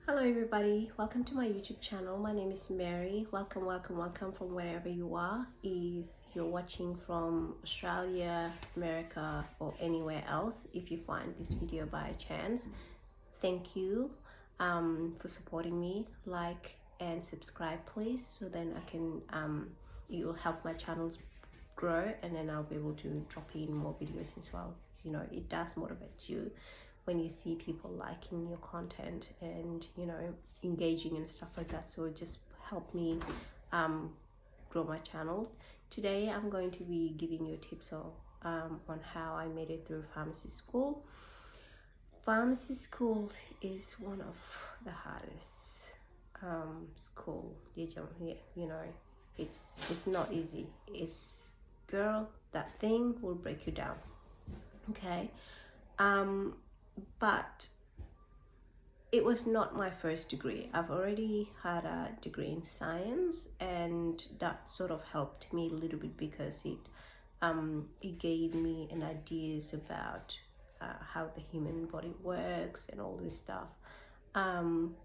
Hello everybody, welcome to my YouTube channel. My name is Mary. Welcome from wherever you are. If you're watching from Australia, America, or anywhere else, if you find this video by chance, thank you for supporting me. Like and subscribe please, so then I can it will help my channels grow, and then I'll be able to drop in more videos as well. You know, it does motivate you when you see people liking your content and, you know, engaging and stuff like that. So it just help me grow my channel. Today I'm going to be giving you tips on how I made it through pharmacy school. Pharmacy school is one of the hardest school. You know, it's not easy. It's, girl, that thing will break you down. Okay. But it was not my first degree. I've already had a degree in science, and that sort of helped me a little bit because it gave me an ideas about how the human body works and all this stuff. And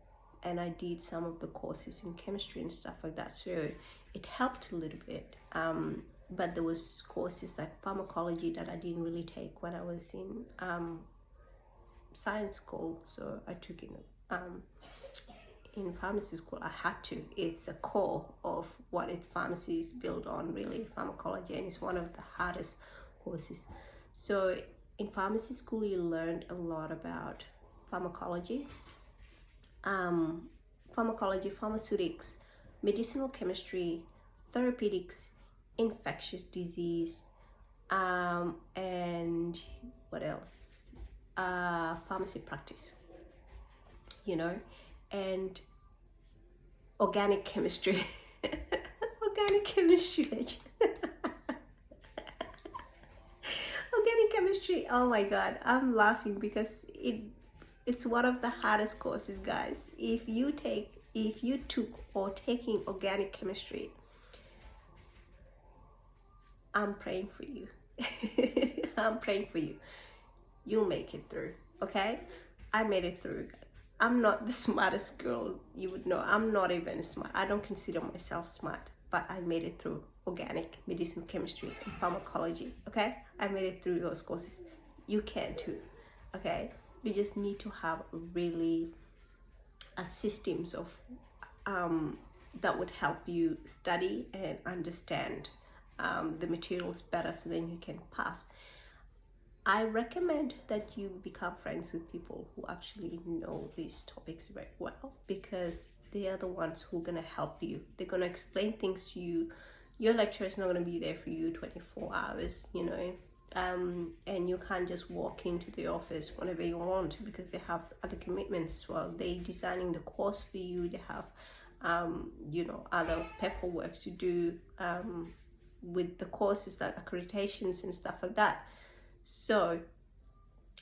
I did some of the courses in chemistry and stuff like that, so it helped a little bit. But there was courses like pharmacology that I didn't really take when I was in science school, so I took it in pharmacy school. I had to. It's a core of what its pharmacy is built on, really, pharmacology, and it's one of the hardest courses. So in pharmacy school you learned a lot about pharmacology, pharmaceutics, medicinal chemistry, therapeutics, infectious disease, and what else? Pharmacy practice, you know, and organic chemistry. Organic chemistry. Organic chemistry, oh my god, I'm laughing because it's one of the hardest courses, guys. If you took or taking organic chemistry, I'm praying for you. I'm praying for you. You'll make it through, okay? I made it through. I'm not the smartest girl, you would know. I'm not even smart. I don't consider myself smart, but I made it through organic, medicinal chemistry, and pharmacology, okay? I made it through those courses. You can too, okay? You just need to have really a systems of that would help you study and understand the materials better, so then you can pass. I recommend that you become friends with people who actually know these topics very well, because they are the ones who are going to help you. They're going to explain things to you. Your lecturer is not going to be there for you 24 hours, you know, and you can't just walk into the office whenever you want, because they have other commitments as well. They're designing the course for you. They have, you know, other paperwork to do with the courses, like accreditations and stuff like that. So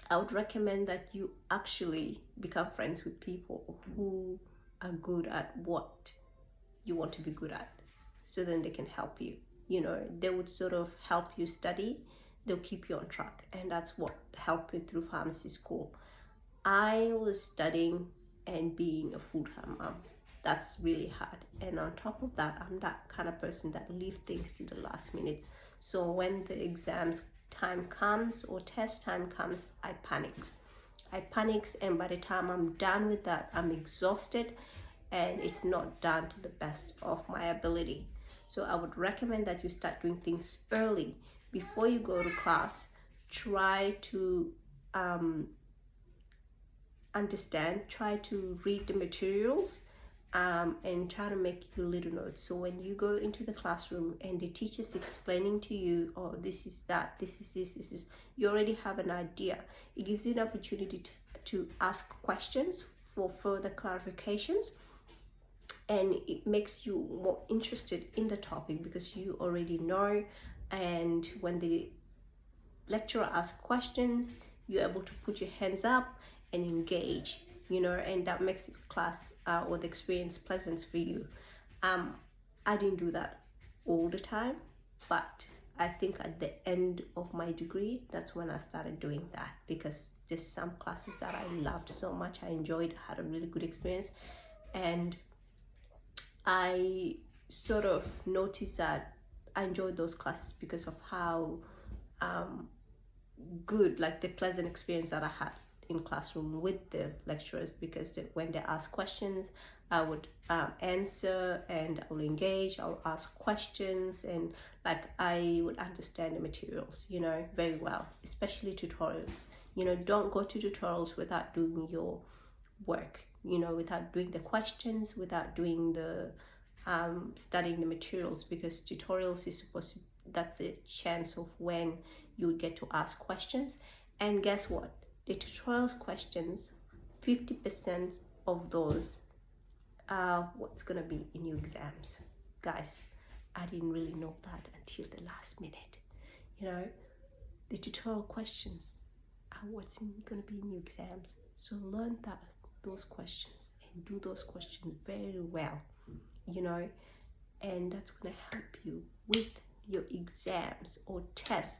I would recommend that you actually become friends with people who are good at what you want to be good at, so then they can help you. You know, they would sort of help you study. They'll keep you on track, and that's what helped me through pharmacy school. I was studying and being a full-time mom. That's really hard, and on top of that, I'm that kind of person that leave things to the last minute. So when the exams time comes or test time comes, I panic, and by the time I'm done with that, I'm exhausted and it's not done to the best of my ability. So I would recommend that you start doing things early before you go to class. Try to understand, try to read the materials, and try to make your little notes. So when you go into the classroom and the teacher's explaining to you, oh, this is that, this is, you already have an idea. It gives you an opportunity to ask questions for further clarifications, and it makes you more interested in the topic because you already know. And when the lecturer asks questions, you're able to put your hands up and engage, you know, and that makes this class or the experience pleasant for you. I didn't do that all the time, but I think at the end of my degree, that's when I started doing that, because there's some classes that I loved so much. I enjoyed, had a really good experience. And I sort of noticed that I enjoyed those classes because of how good, like the pleasant experience that I had in classroom with the lecturers, because when they ask questions, I would answer, and I would engage. I would ask questions, and like I would understand the materials, you know, very well, especially tutorials. You know, don't go to tutorials without doing your work, you know, without doing the questions, without doing the studying the materials, because tutorials is supposed to, that's the chance of when you would get to ask questions. And guess what? The tutorials questions, 50% of those are what's gonna be in your exams. Guys, I didn't really know that until the last minute. You know, the tutorial questions are what's gonna be in your exams. So learn those questions and do those questions very well, you know, and that's gonna help you with your exams or tests.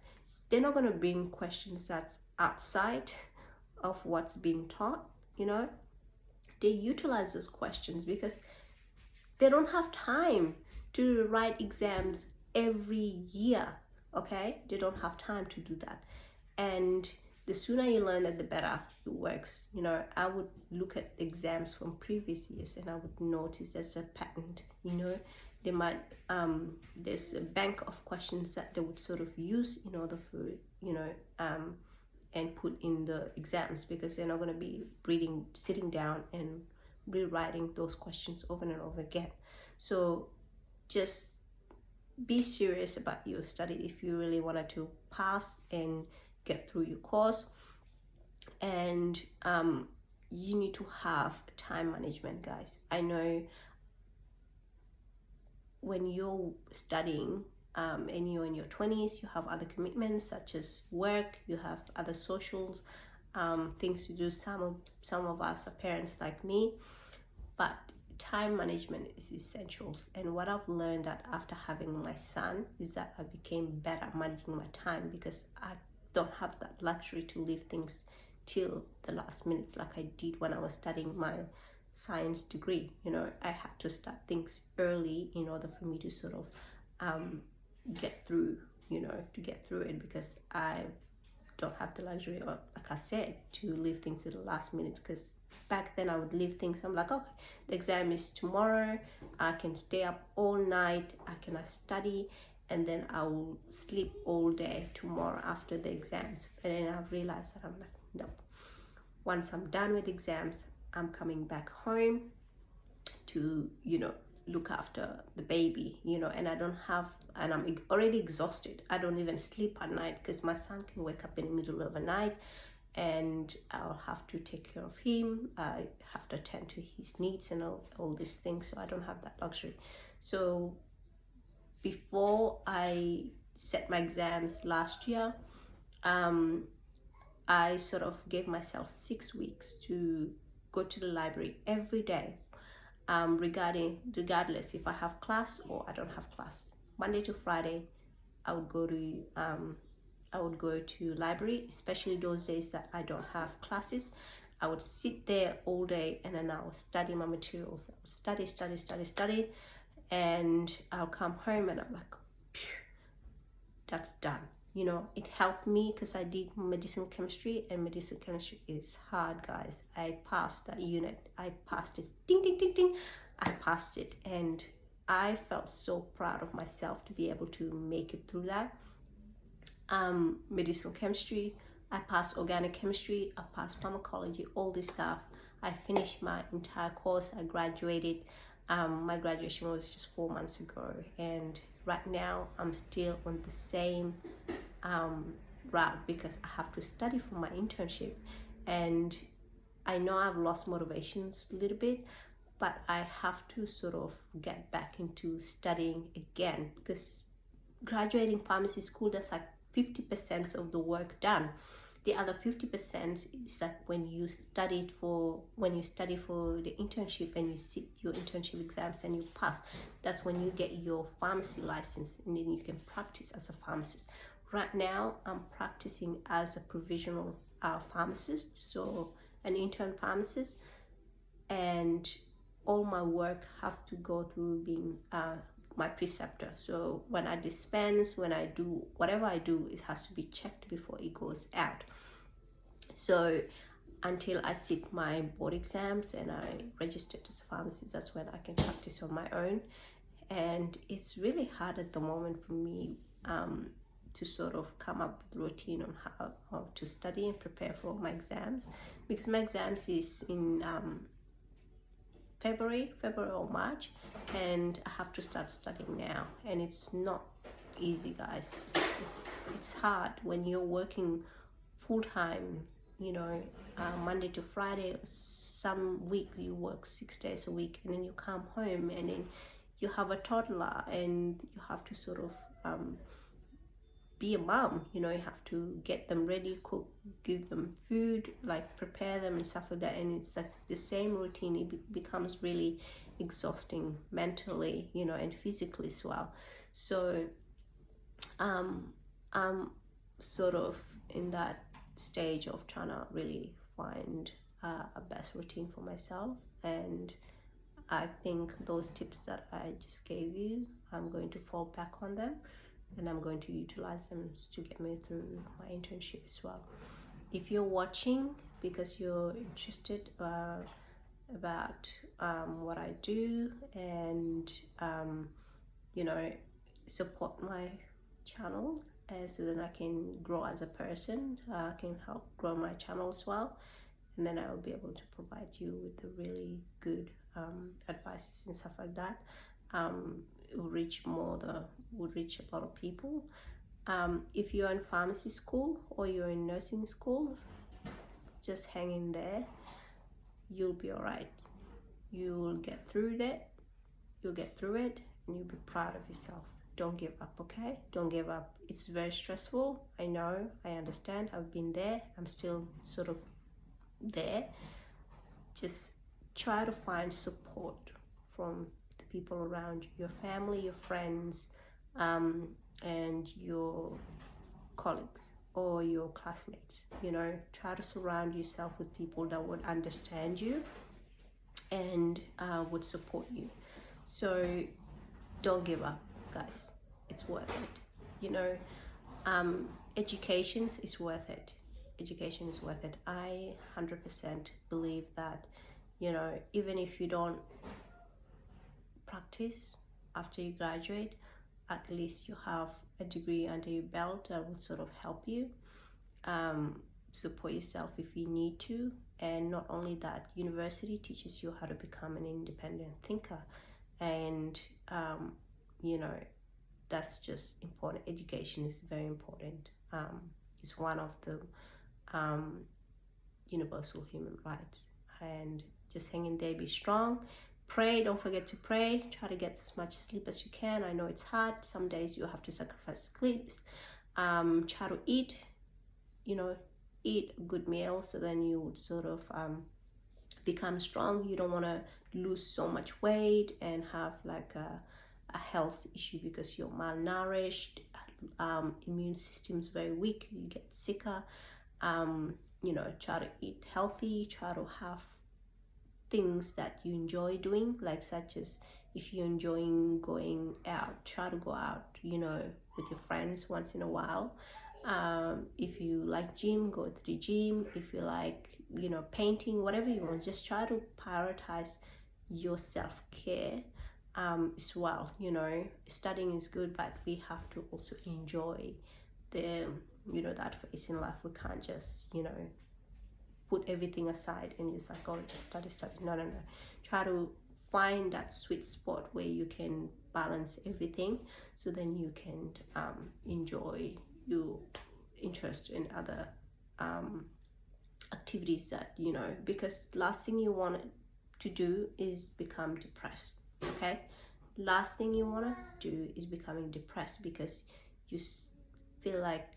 They're not gonna bring questions that's outside of what's being taught, you know. They utilize those questions because they don't have time to write exams every year, okay? They don't have time to do that. And the sooner you learn it, the better it works. You know, I would look at exams from previous years and I would notice there's a pattern, you know. They might, there's a bank of questions that they would sort of use in order for, you know, and put in the exams, because they're not going to be sitting down and rewriting those questions over and over again. So just be serious about your study if you really wanted to pass and get through your course. And you need to have time management, guys. I know when you're studying and you're in your 20s, you have other commitments such as work, you have other socials, things to do. Some of us are parents like me, but time management is essential. And what I've learned that after having my son is that I became better at managing my time, because I don't have that luxury to leave things till the last minute like I did when I was studying my science degree. You know, I had to start things early in order for me to sort of get through, you know, to get through it, because I don't have the luxury, or like I said, to leave things at the last minute. Because back then I would leave things, I'm like, okay, the exam is tomorrow, I can stay up all night, I can study, and then I will sleep all day tomorrow after the exams. And then I've realized that I'm like, no, once I'm done with exams, I'm coming back home to, you know, look after the baby, you know, and I'm already exhausted. I don't even sleep at night because my son can wake up in the middle of the night and I'll have to take care of him. I have to attend to his needs and all these things. So I don't have that luxury. So before I set my exams last year, I sort of gave myself 6 weeks to go to the library every day, regardless if I have class or I don't have class. Monday to Friday, I would go to library, especially those days that I don't have classes. I would sit there all day and then I would study my materials. I would study, and I'll come home and I'm like, phew, that's done. You know, it helped me because I did medicinal chemistry, and medicinal chemistry is hard, guys. I passed that unit. I passed it. Ding, ding, ding, ding. I passed it. And I felt so proud of myself to be able to make it through that. Medicinal chemistry, I passed organic chemistry, I passed pharmacology, all this stuff. I finished my entire course. I graduated. My graduation was just 4 months ago, and right now I'm still on the same route because I have to study for my internship. And I know I've lost motivations a little bit, but I have to sort of get back into studying again, because graduating pharmacy school, that's like 50% of the work done. The other 50% is that when you study for the internship and you sit your internship exams and you pass, that's when you get your pharmacy license, and then you can practice as a pharmacist. Right now, I'm practicing as a provisional pharmacist, so an intern pharmacist, and all my work have to go through being my preceptor. So when I dispense, when I do whatever I do, it has to be checked before it goes out. So until I sit my board exams and I registered as a pharmacist, that's when I can practice on my own. And it's really hard at the moment for me to sort of come up with a routine on how to study and prepare for my exams, because my exams is in February or March, and I have to start studying now, and it's not easy, guys. It's hard when you're working full-time, you know, Monday to Friday. Some weeks you work 6 days a week, and then you come home and then you have a toddler and you have to sort of be a mom, you know. You have to get them ready, cook, give them food, like prepare them and stuff like that, and it's like the same routine. It becomes really exhausting mentally, you know, and physically as well. So I'm sort of in that stage of trying to really find a best routine for myself, and I think those tips that I just gave you, I'm going to fall back on them, and I'm going to utilize them to get me through my internship as well. If you're watching because you're interested about what I do, and you know, support my channel so that I can grow as a person, I can help grow my channel as well, and then I will be able to provide you with the really good advices and stuff like that. It will reach a lot of people. If you're in pharmacy school or you're in nursing schools, just hang in there. You'll be all right. You will get through that. You'll get through it, and you'll be proud of yourself. Don't give up, okay? Don't give up. It's very stressful. I know. I understand. I've been there. I'm still sort of there. Just try to find support from the people around you, your family, your friends, and your colleagues or your classmates. You know, try to surround yourself with people that would understand you and would support you. So don't give up, guys. It's worth it. You know, education is worth it. Education is worth it. I 100% believe that, you know, even if you don't practice after you graduate, at least you have a degree under your belt that would sort of help you support yourself if you need to. And not only that, university teaches you how to become an independent thinker, and you know, that's just important. Education is very important. It's one of the universal human rights. And just hang in there, be strong, pray, don't forget to pray, try to get as much sleep as you can. I know it's hard, some days you have to sacrifice sleep. Try to eat, you know, eat a good meal, so then you would sort of become strong. You don't want to lose so much weight and have like a health issue because you're malnourished, immune system's very weak, you get sicker. You know, try to eat healthy, try to have things that you enjoy doing, like such as if you're enjoying going out, try to go out, you know, with your friends once in a while. If you like gym, go to the gym. If you like, you know, painting, whatever you want, just try to prioritize your self-care as well. You know, studying is good, but we have to also enjoy the, you know, that phase in life. We can't just, you know, put everything aside and just like, oh, just study. No. Try to find that sweet spot where you can balance everything, so then you can enjoy your interest in other activities that, you know, because last thing you want to do is become depressed. Okay, last thing you want to do is becoming depressed because you feel like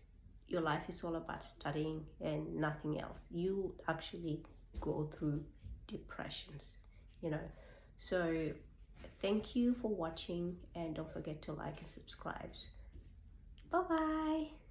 your life is all about studying and nothing else. You actually go through depressions, you know. So thank you for watching, and don't forget to like and subscribe. Bye bye.